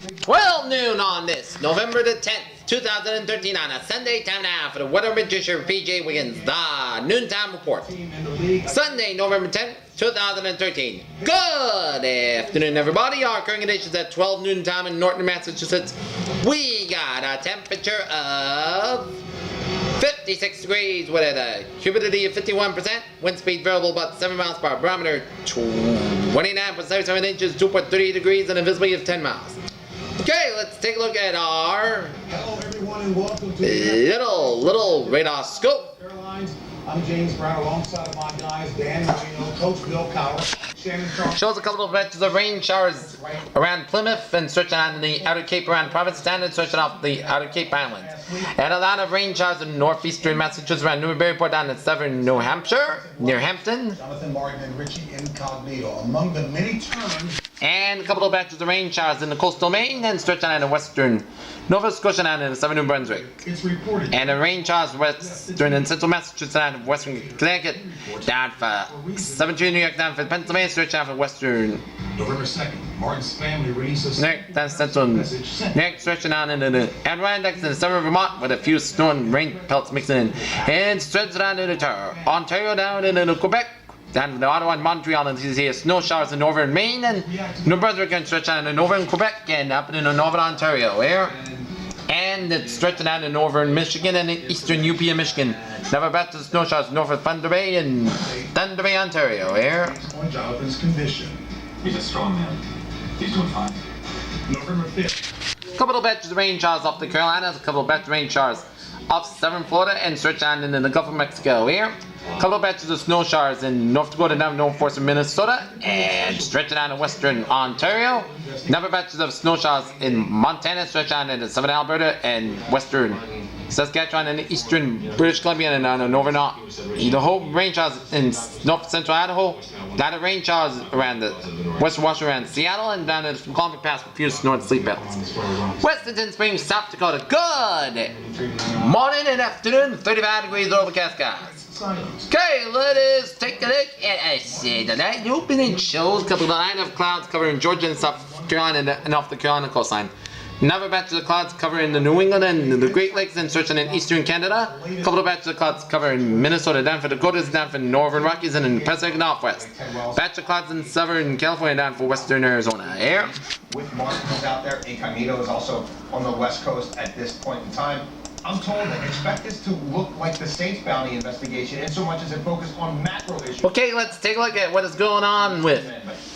12 noon on this November the 10th, 2013 on a Sunday time now for the weather magician PJ Wiggins, the Noontime Report. Sunday, November 10th, 2013. Good afternoon, everybody. Our current conditions at 12 noon time in Norton, Massachusetts. We got a temperature of 56 degrees with a humidity of 51%, wind speed variable about 7 miles per hour, barometer 29.77 inches, 2.3 degrees, and a visibility of 10 miles. Okay, let's take a look at our little radar scope. I'm James Brown alongside of my guys, Dan Marino, Coach Bill Cowher, Shannon Charles. Shows a couple of patches of rain showers around Plymouth and stretching on the outer Cape around Provincetown and stretching off the outer Cape Islands. And a lot of rain showers in northeastern Massachusetts around Newburyport down in southern New Hampshire, near Hampton. Jonathan Martin and Richie Incognito. Among the many terms. And a couple of patches of rain showers in the coastal Maine and stretching on in western Nova Scotia and in southern New Brunswick. It's reported. And the rain showers western and central Massachusetts and western Connecticut down for 17 New York, down for Pennsylvania, stretching out for western November 2nd, Martin's family releases down central next stretching on into the Adirondacks and the southern Vermont with a few snow and rain pelts mixing in. And stretching on into Ontario down into Quebec. Down to the Ottawa and Montreal, and you see snow showers in northern Maine and New Brunswick and stretching out in northern Quebec and up in northern Ontario here. And it's stretching out in northern Michigan and eastern UP and Michigan. Never back to the snow showers north of Thunder Bay and Thunder Bay, Ontario here. On Jonathan's condition. He's a strong man. He's doing fine. November 5th. A couple of batches of rain showers off the Carolinas, a couple of batches of rain showers off southern Florida and stretching on into the Gulf of Mexico here. A couple of batches of snow showers in North Dakota, down northwestern Minnesota, and stretching on in western Ontario. Another batches of snow showers in Montana, stretching on into southern Alberta and western Saskatchewan and eastern British Columbia and on the northern Idaho. Rain showers in north central Idaho. A lot of rain showers around the western Washington, around Seattle, and down the Columbia Pass with a few snow and sleet belts. Weston Springs, South Dakota. Good morning and afternoon, 35 degrees overcast skies. Okay, let us take a look at tonight. The opening shows a couple of line of clouds covering Georgia and South Carolina and off the Carolina coastline. Another batch of clouds covering the New England and the Great Lakes and stretching in eastern Canada. A couple of batches of clouds covering Minnesota, down for Dakotas, down for northern Rockies, and in the Pacific Northwest. Batch of clouds in southern California, down for western Arizona. Air. With Martin out there, Incognito is also on the west coast at this point in time. I'm told that expect this to look like the Saints bounty investigation in so much as it focused on macro issues. Okay, let's take a look at what is going on with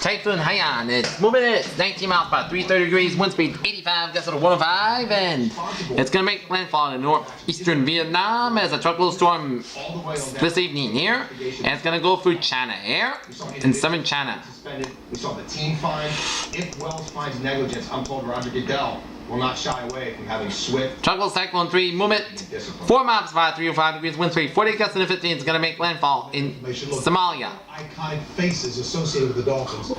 Typhoon Haiyan. It's moving in at 19 miles per hour, 330 degrees, wind speed 85, gust of 105, and it's going to make landfall in northeastern Vietnam as a tropical storm this evening here, and it's going to go through China here in southern China. We saw the team fine. If Wells finds negligence, I'm told Roger Goodell will not shy away from having swift. Tropical Cyclone 3 movement, 4 miles per hour, 305 degrees, wind speed 40 gusts of 15. It's going to make landfall in Somalia. Iconic faces associated with the Dolphins.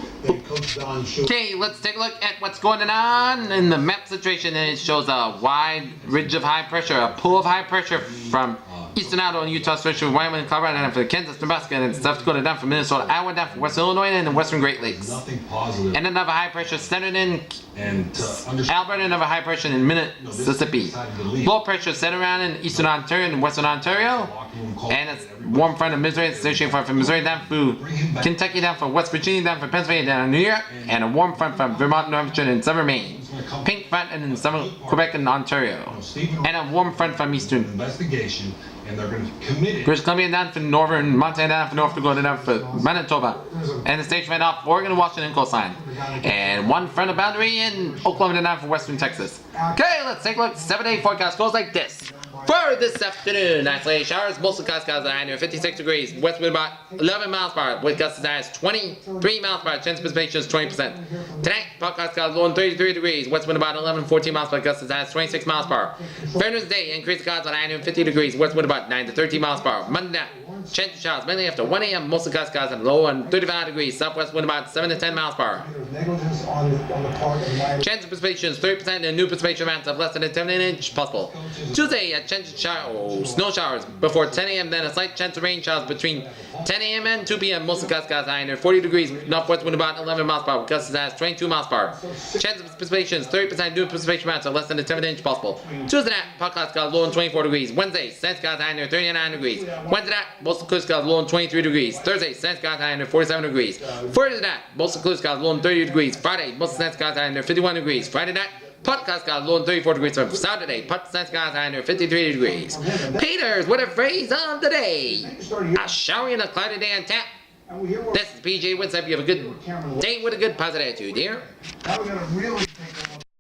Coach Don Shore. Okay, let's take a look at what's going on in the map situation, and it shows a wide ridge of high pressure, a pool of high pressure from eastern Idaho and Utah, stretch from Wyoming and Colorado, down for Kansas, Nebraska, and South Dakota, down from Minnesota, Iowa, down from western Illinois, and the western Great Lakes. Nothing positive. And another high pressure centered in Alberta, another high pressure in Mississippi. Low pressure centered around in eastern Ontario and western Ontario. And it's warm front of Missouri, associated front from Missouri down through Kentucky, down from West Virginia, down from Pennsylvania, down to New York, and a warm front from Vermont, New Hampshire, and southern Maine. Pink front and in southern Quebec and Ontario. And a warm front from eastern investigation. And they're going to commit it. British Columbia down for northern Montana, down for North Dakota, down for Manitoba, and the states right off Oregon and Washington coastline, and one front of boundary in Oklahoma, down for western Texas. Okay, let's take a look. 7-day forecast goes like this. For this afternoon, isolated showers, mostly skies at 56 degrees, west wind about 11 miles per hour, with gusts as high as 23 miles per hour, chance of precipitation is 20%. Tonight, podcast skies low 33 degrees, west wind about 14 miles per hour, gusts as high as 26 miles per hour. Fairness Day, increased skies at 50 degrees, west wind about 9 to 13 miles per hour. Monday night, chance of showers mainly after 1 a.m., mostly skies at low and 35 degrees, southwest wind about 7 to 10 miles per hour. Chance of precipitation is 30%, and new precipitation amounts of less than a 10 inch possible. Tuesday, a chance of snow showers before 10 a.m., then a slight chance of rain showers between 10 a.m. and 2 p.m. Mostly cloudy skies high near 40 degrees. Northwest wind about 11 miles per hour. Gusts as 22 miles per hour. Chance of precipitation is 30%. Due precipitation amounts are less than a 10th inch possible. Tuesday night, part cloudy skies low on 24 degrees. Wednesday, sunny skies high near 39 degrees. Wednesday night, mostly cloudy skies low on 23 degrees. Thursday, sunny skies high near 47 degrees. Thursday night, mostly cloudy skies low on 30 degrees. Friday, mostly sunny skies high near 51 degrees. Friday night, part cloudy skies low on 34 degrees. From Saturday, part sunny skies high near 53 degrees. Peters with a phrase of the day. A showery and a cloudy day on tap. This is PJ. What's up? You have a good day with a good positive attitude, dear. Now we got a really